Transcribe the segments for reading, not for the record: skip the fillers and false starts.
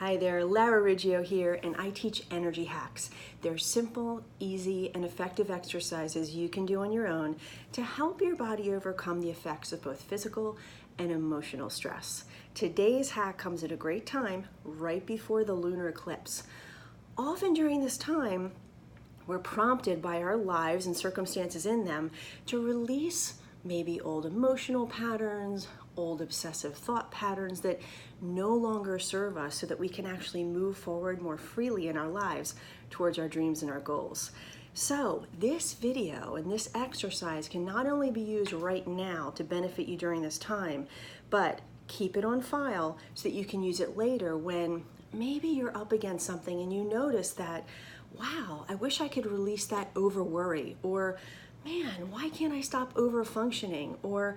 Hi there, Lara Riggio here, and I teach energy hacks. They're simple, easy, and effective exercises you can do on your own to help your body overcome the effects of both physical and emotional stress. Today's hack comes at a great time, right before the lunar eclipse. Often during this time, we're prompted by our lives and circumstances in them to release maybe old emotional patterns, old obsessive thought patterns that no longer serve us so that we can actually move forward more freely in our lives towards our dreams and our goals. So this video and this exercise can not only be used right now to benefit you during this time, but keep it on file so that you can use it later when maybe you're up against something and you notice that, wow, I wish I could release that over worry, or man, why can't I stop over functioning? Or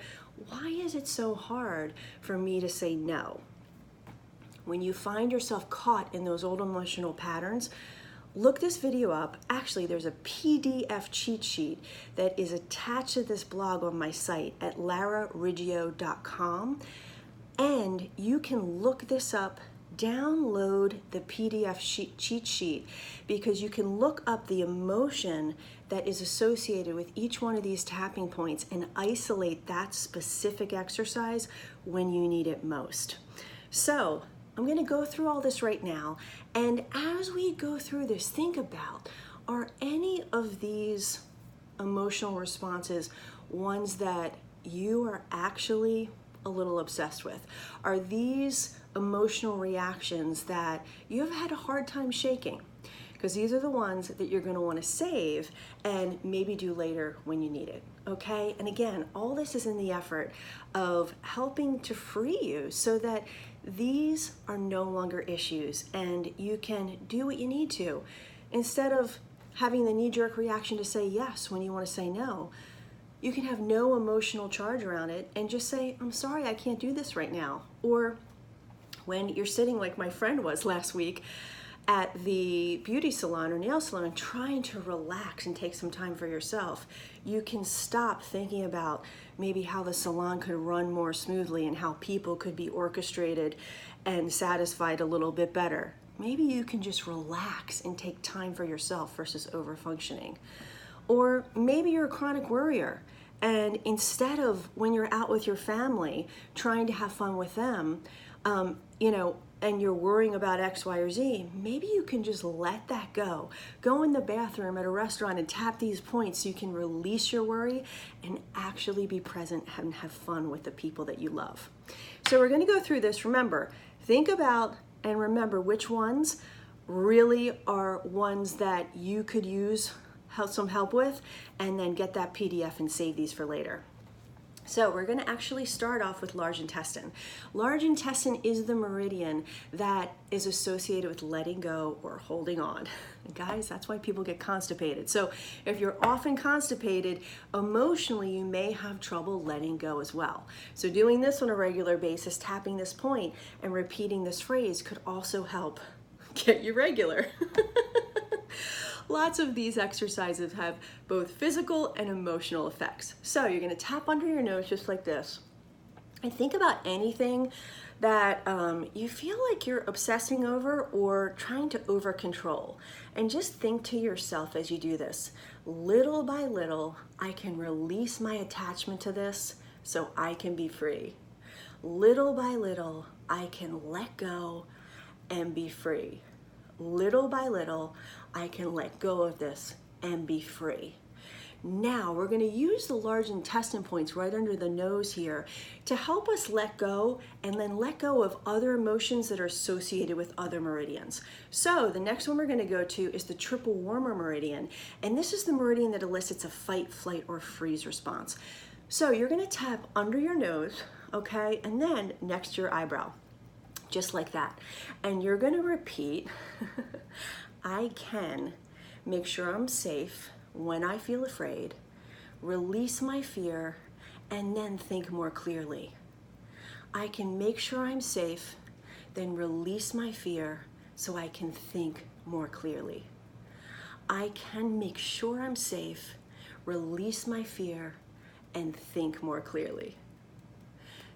why is it so hard for me to say no? When you find yourself caught in those old emotional patterns, look this video up. Actually, there's a PDF cheat sheet that is attached to this blog on my site at larariggio.com. And you can look this up, download the PDF cheat sheet, because you can look up the emotion that is associated with each one of these tapping points and isolate that specific exercise when you need it most. So I'm going to go through all this right now, and as we go through this, think about, are any of these emotional responses ones that you are actually a little obsessed with? Are these emotional reactions that you have had a hard time shaking? Because these are the ones that you're going to want to save and maybe do later when you need it, okay? And again, all this is in the effort of helping to free you so that these are no longer issues and you can do what you need to. Instead of having the knee-jerk reaction to say yes when you want to say no, you can have no emotional charge around it and just say, I'm sorry, I can't do this right now. Or when you're sitting like my friend was last week at the beauty salon or nail salon trying to relax and take some time for yourself, you can stop thinking about maybe how the salon could run more smoothly and how people could be orchestrated and satisfied a little bit better. Maybe you can just relax and take time for yourself versus over-functioning. Or maybe you're a chronic worrier, and instead of when you're out with your family trying to have fun with them, and you're worrying about X, Y, or Z, maybe you can just let that go. Go in the bathroom at a restaurant and tap these points so you can release your worry and actually be present and have fun with the people that you love. So we're going to go through this. Remember, think about and remember which ones really are ones that you could use some help with, and then get that PDF and save these for later. So we're going to actually start off with large intestine. Large intestine is the meridian that is associated with letting go or holding on. And guys, that's why people get constipated. So if you're often constipated, emotionally, you may have trouble letting go as well. So doing this on a regular basis, tapping this point and repeating this phrase could also help get you regular. Lots of these exercises have both physical and emotional effects. So you're going to tap under your nose just like this. And think about anything that you feel like you're obsessing over or trying to over control. And just think to yourself as you do this, little by little, I can release my attachment to this so I can be free. Little by little, I can let go and be free. Little by little, I can let go of this and be free. Now we're going to use the large intestine points right under the nose here to help us let go and then let go of other emotions that are associated with other meridians. So the next one we're going to go to is the triple warmer meridian. And this is the meridian that elicits a fight, flight, or freeze response. So you're going to tap under your nose, okay, and then next to your eyebrow. Just like that. And you're going to repeat, I can make sure I'm safe when I feel afraid, release my fear, and then think more clearly. I can make sure I'm safe, then release my fear so I can think more clearly. I can make sure I'm safe, release my fear, and think more clearly.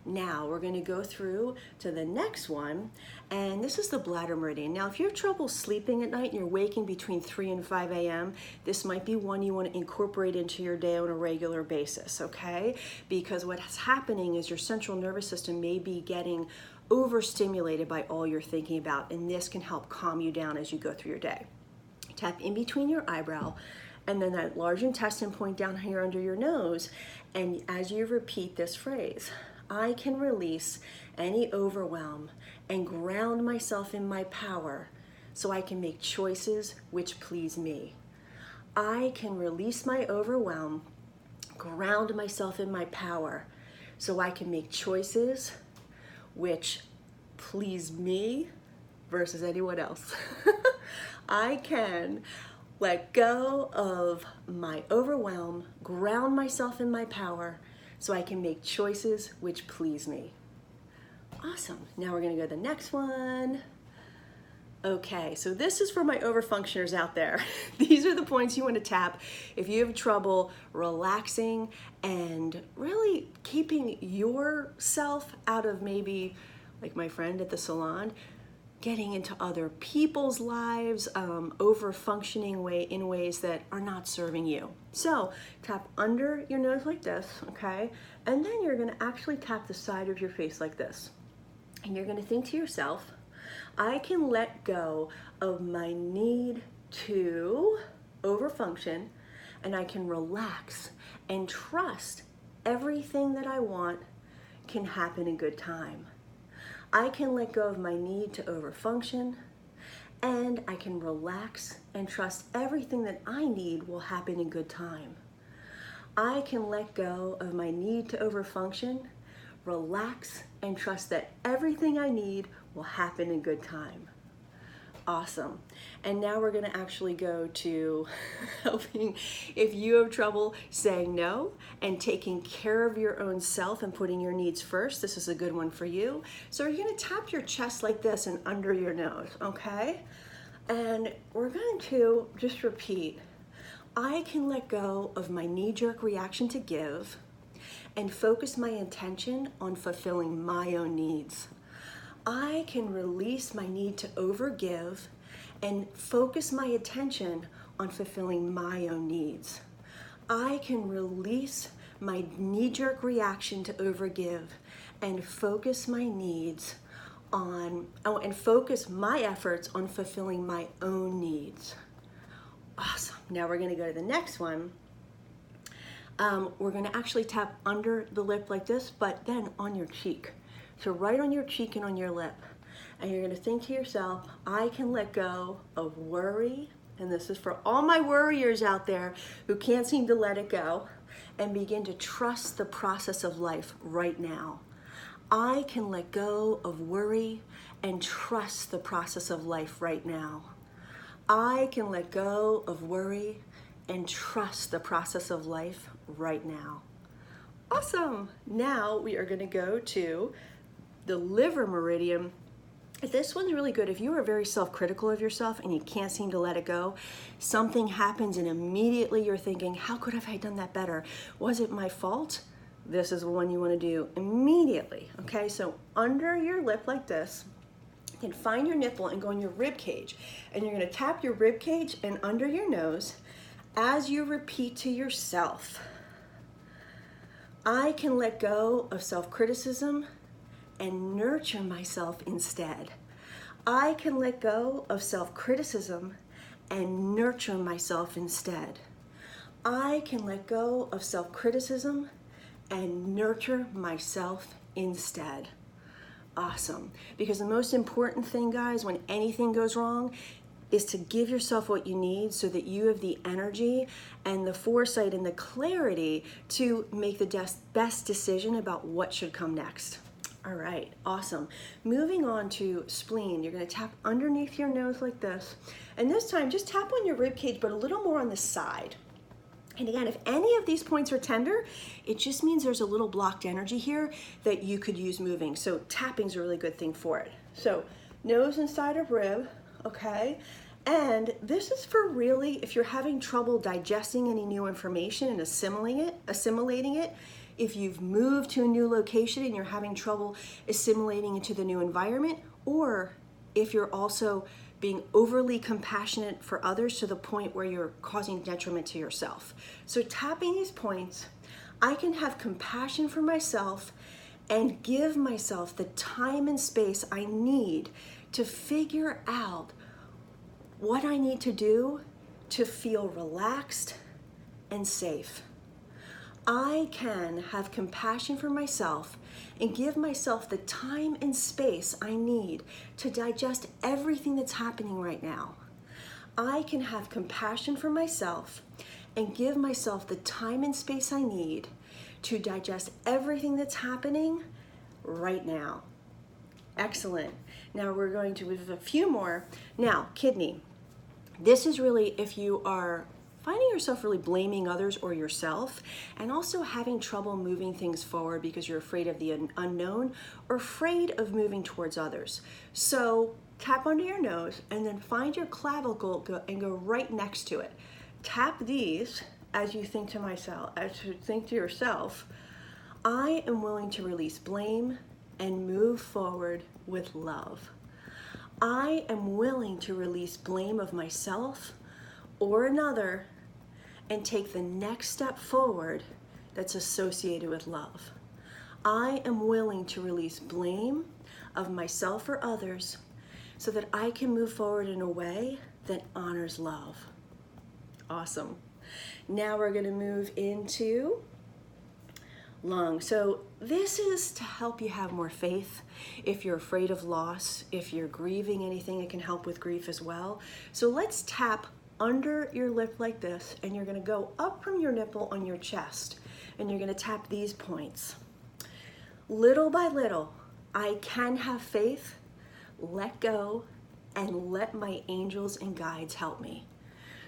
Now we're going to go through to the next one, and this is the Bladder Meridian. Now, if you have trouble sleeping at night and you're waking between 3 and 5 a.m., this might be one you want to incorporate into your day on a regular basis, okay? Because what's happening is your central nervous system may be getting overstimulated by all you're thinking about, and this can help calm you down as you go through your day. Tap in between your eyebrow and then that large intestine point down here under your nose, and as you repeat this phrase, I can release any overwhelm and ground myself in my power so I can make choices which please me. I can release my overwhelm, ground myself in my power so I can make choices which please me versus anyone else. I can let go of my overwhelm, ground myself in my power so I can make choices which please me. Awesome. Now we're going to go to the next one. Okay, so this is for my overfunctioners out there. These are the points you want to tap if you have trouble relaxing and really keeping yourself out of, maybe like my friend at the salon, getting into other people's lives, over-functioning in ways that are not serving you. So tap under your nose like this, okay? And then you're gonna actually tap the side of your face like this. And you're gonna think to yourself, I can let go of my need to overfunction, and I can relax and trust everything that I want can happen in good time. I can let go of my need to overfunction, and I can relax and trust everything that I need will happen in good time. I can let go of my need to overfunction, relax, and trust that everything I need will happen in good time. Awesome. And now we're going to actually go to helping if you have trouble saying no and taking care of your own self and putting your needs first. This is a good one for you. So you're going to tap your chest like this and under your nose, okay? And we're going to just repeat, I can let go of my knee-jerk reaction to give and focus my intention on fulfilling my own needs. I can release my need to overgive and focus my attention on fulfilling my own needs. I can release my knee-jerk reaction to overgive and focus my needs on, and focus my efforts on fulfilling my own needs. Awesome. Now we're going to go to the next one. We're going to actually tap under the lip like this, but then on your cheek. So right on your cheek and on your lip. And you're going to think to yourself, I can let go of worry, and this is for all my worriers out there who can't seem to let it go, and begin to trust the process of life right now. I can let go of worry and trust the process of life right now. I can let go of worry and trust the process of life right now. Awesome. Now we are going to go to the Liver Meridian. This one's really good. If you are very self-critical of yourself and you can't seem to let it go, something happens and immediately you're thinking, how could have I done that better? Was it my fault? This is the one you want to do immediately. Okay, so under your lip like this, you can find your nipple and go in your rib cage. And you're going to tap your rib cage and under your nose as you repeat to yourself, I can let go of self-criticism and nurture myself instead. I can let go of self-criticism and nurture myself instead. I can let go of self-criticism and nurture myself instead. Awesome. Because the most important thing, guys, when anything goes wrong, is to give yourself what you need so that you have the energy and the foresight and the clarity to make the best decision about what should come next. All right, awesome. Moving on to spleen, you're going to tap underneath your nose like this. And this time, just tap on your rib cage, but a little more on the side. And again, if any of these points are tender, it just means there's a little blocked energy here that you could use moving. So tapping's a really good thing for it. So nose inside of rib, okay? And this is for really, if you're having trouble digesting any new information and assimilating it, if you've moved to a new location and you're having trouble assimilating into the new environment, or if you're also being overly compassionate for others to the point where you're causing detriment to yourself. So tapping these points, I can have compassion for myself and give myself the time and space I need to figure out what I need to do to feel relaxed and safe. I can have compassion for myself and give myself the time and space I need to digest everything that's happening right now. I can have compassion for myself and give myself the time and space I need to digest everything that's happening right now. Excellent. Now we're going to move a few more. Now, kidney. This is really if you are finding yourself really blaming others or yourself, and also having trouble moving things forward because you're afraid of the unknown or afraid of moving towards others. So tap under your nose and then find your clavicle and go right next to it. Tap these as you think to yourself, I am willing to release blame and move forward with love. I am willing to release blame of myself or another and take the next step forward that's associated with love. I am willing to release blame of myself or others so that I can move forward in a way that honors love. Awesome. Now we're going to move into lung. So this is to help you have more faith. If you're afraid of loss, if you're grieving anything, it can help with grief as well. So let's tap under your lip like this, and you're going to go up from your nipple on your chest, and you're going to tap these points. Little by little, I can have faith, let go, and let my angels and guides help me.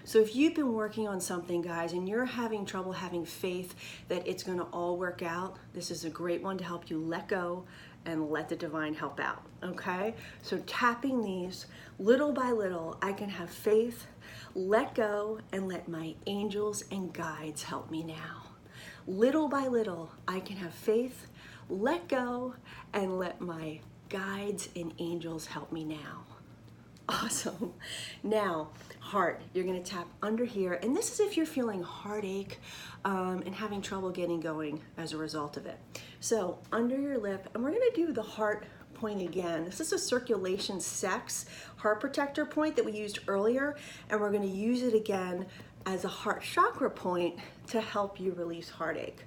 So if you've been working on something, guys, and you're having trouble having faith that it's going to all work out, this is a great one to help you let go and let the divine help out, okay? So tapping these, little by little, I can have faith, let go, and let my angels and guides help me now. Little by little, I can have faith, let go, and let my guides and angels help me now. Awesome. Now, heart, you're going to tap under here, and this is if you're feeling heartache and having trouble getting going as a result of it. So under your lip, and we're going to do the heart point again. This is a circulation sex heart protector point that we used earlier, and we're going to use it again as a heart chakra point to help you release heartache.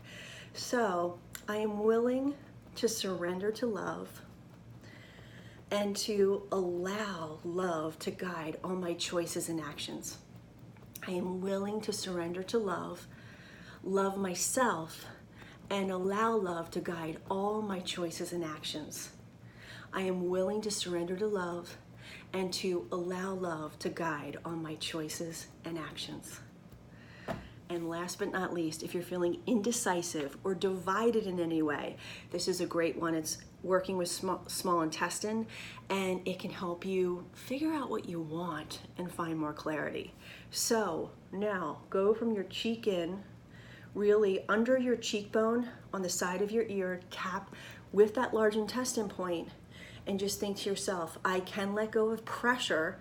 So I am willing to surrender to love and to allow love to guide all my choices and actions. I am willing to surrender to love, love myself, and allow love to guide all my choices and actions. I am willing to surrender to love and to allow love to guide all my choices and actions. And last but not least, if you're feeling indecisive or divided in any way, this is a great one. It's working with small intestine, and it can help you figure out what you want and find more clarity. So now go from your cheek in, really under your cheekbone on the side of your ear, tap with that large intestine point, and just think to yourself, I can let go of pressure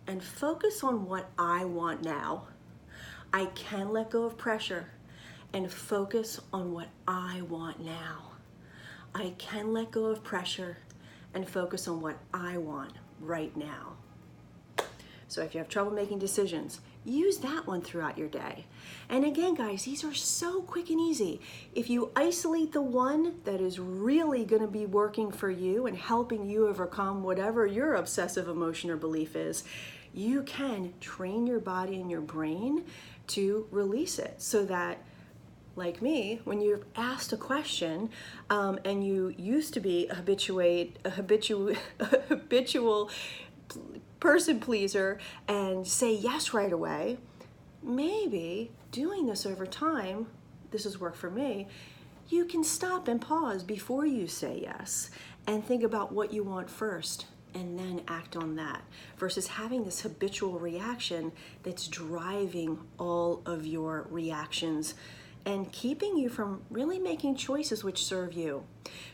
and focus on what I want now. I can let go of pressure and focus on what I want now. I can let go of pressure and focus on what I want right now. So if you have trouble making decisions, use that one throughout your day. And again, guys, these are so quick and easy. If you isolate the one that is really going to be working for you and helping you overcome whatever your obsessive emotion or belief is, you can train your body and your brain to release it so that, like me, when you're asked a question and you used to be a habitual person pleaser and say yes right away, maybe doing this over time, this has worked for me, you can stop and pause before you say yes and think about what you want first and then act on that, versus having this habitual reaction that's driving all of your reactions and keeping you from really making choices which serve you.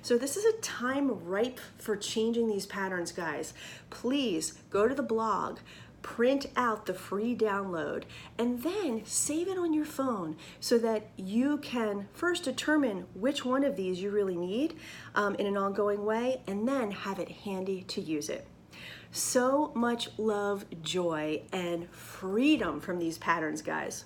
So this is a time ripe for changing these patterns, guys. Please go to the blog, print out the free download, and then save it on your phone so that you can first determine which one of these you really need in an ongoing way, and then have it handy to use it. So much love, joy, and freedom from these patterns, guys.